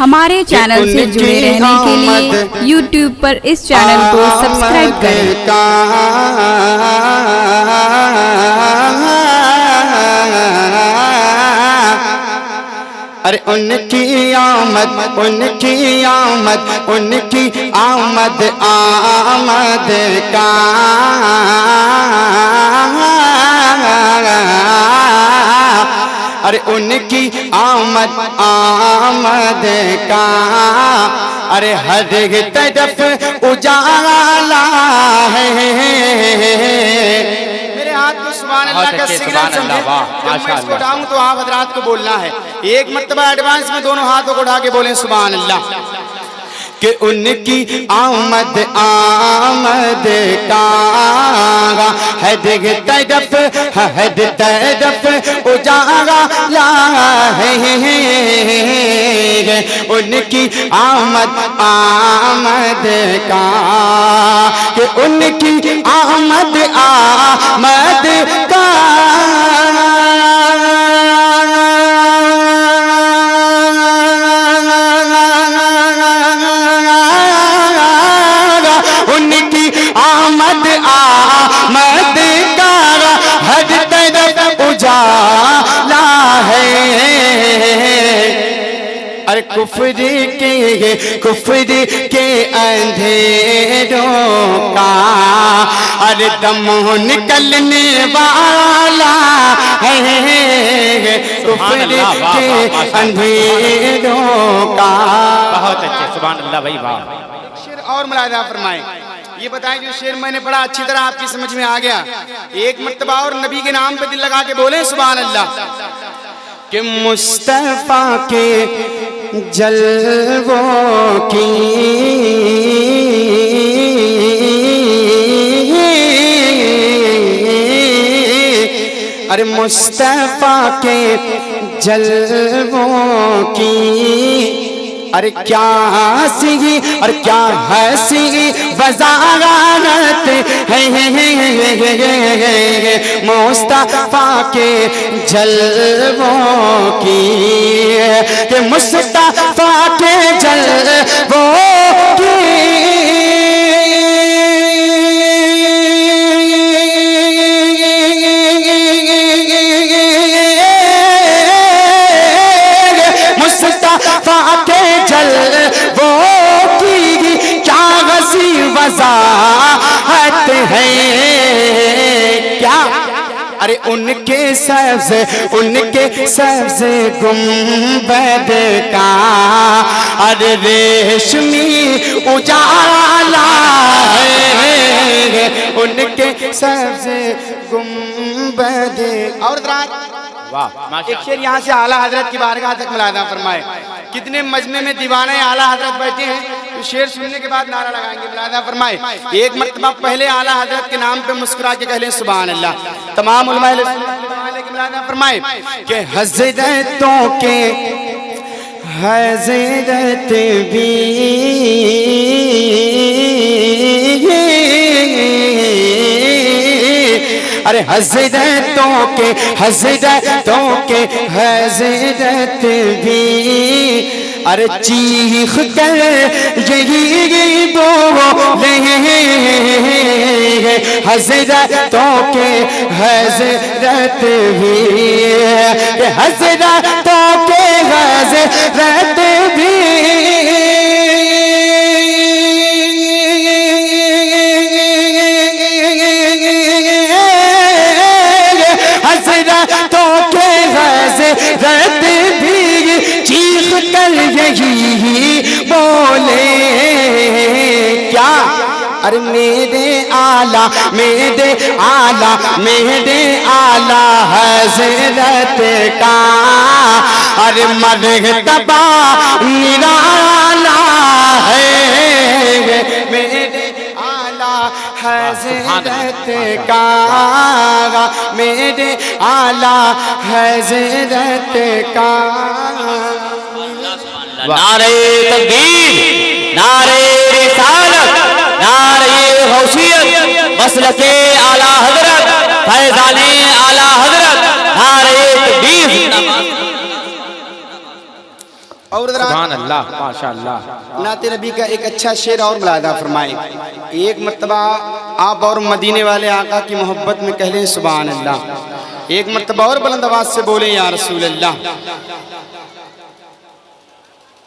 ہمارے چینل سے جڑے رہنے کے لیے یوٹیوب پر اس چینل کو سبسکرائب کریں۔ ارے ان کی آمد، ان کی آمد، ان کی آمد، آمد کا ارے ان کی آمد، آمد کا ارے ہر طرف اجالا ہے۔ میرے ہاتھ کو سبحان اللہ کا سگنل سمجھے، جب میں اس کو اٹھاؤں تو آپ حضرات کو بولنا ہے۔ ایک مرتبہ ایڈوانس میں دونوں ہاتھوں کو اٹھا کے بولیں سبحان اللہ۔ کہ ان کی آمد، آمد کا ہر طرف اجالا ہے۔ ان کی آمد، آمد کا کہ ان کی آمد، آمد کا کفر کے اندھیروں کا ارے دم نکلنے والا ہے۔ کفر کے اندھیروں کا بہت اچھے، سبحان اللہ بھائی واہ۔ شعر اور ملاحظہ فرمائیں، یہ بتائیں جو شعر میں نے پڑھا اچھی طرح آپ کی سمجھ میں آ گیا؟ ایک مرتبہ اور نبی کے نام پہ دل لگا کے بولیں سبحان اللہ۔ کہ مصطفیٰ کے جلووں کی ارے مصطفیٰ کے جلووں کی ارے کیا سی اور کیا ہنسی وزارت ہے۔ مصطفیٰ کے جلووں کی کہ مصطفیٰ کے جلووں کی مصطفیٰ کے جلووں کی کیا وسیع وضاحت ہے۔ کیا ارے ان کے سبز گنبد کا ارے ریشمی اجالا ہے۔ ان کے سبز گنبد اور ایک شعر یہاں سے اعلیٰ حضرت کی بارگاہ تک ملاحظہ فرمائے۔ کتنے مجمع میں دیوانے اعلیٰ حضرت بیٹھے ہیں، شعر سننے کے بعد نعرہ لگائیں گے، ملاحظہ فرمائے۔ ایک مرتبہ پہلے اعلیٰ حضرت کے نام پہ مسکرا کے کہہ لیں سبحان اللہ۔ تمام علماء ملاحظہ فرمائے کہ حضرتوں کے حضرت بھی ارے حضرتوں کے حضرت بھی ارے چیخ کر یہی بولے حضرتوں کے حضرت بھی حضرتوں کے حضرت بھی حضرت بھی چیخ کر یہی بولے کیا ارے میرے اعلیٰ حضرت کا ارے مرتبہ نرالا ہے۔ میرے اعلیٰ حضرت کا میرے اعلیٰ حضرت کا نعرہ تکبیر، نعرہ رسالت، نعرہ غوثیت، مسلک اعلیٰ حضرت، فیضان اعلیٰ حضرت، نعرہ تکبیر۔ اور سبحان اللہ ماشاء اللہ. نعت نبی کا ایک اچھا شعر اور ملاحظہ فرمائیں. ایک مرتبہ آپ اور مدینے والے آقا کی محبت میں کہہ لیں سبحان اللہ. ایک مرتبہ اور بلند آواز سے بولیں یا رسول اللہ.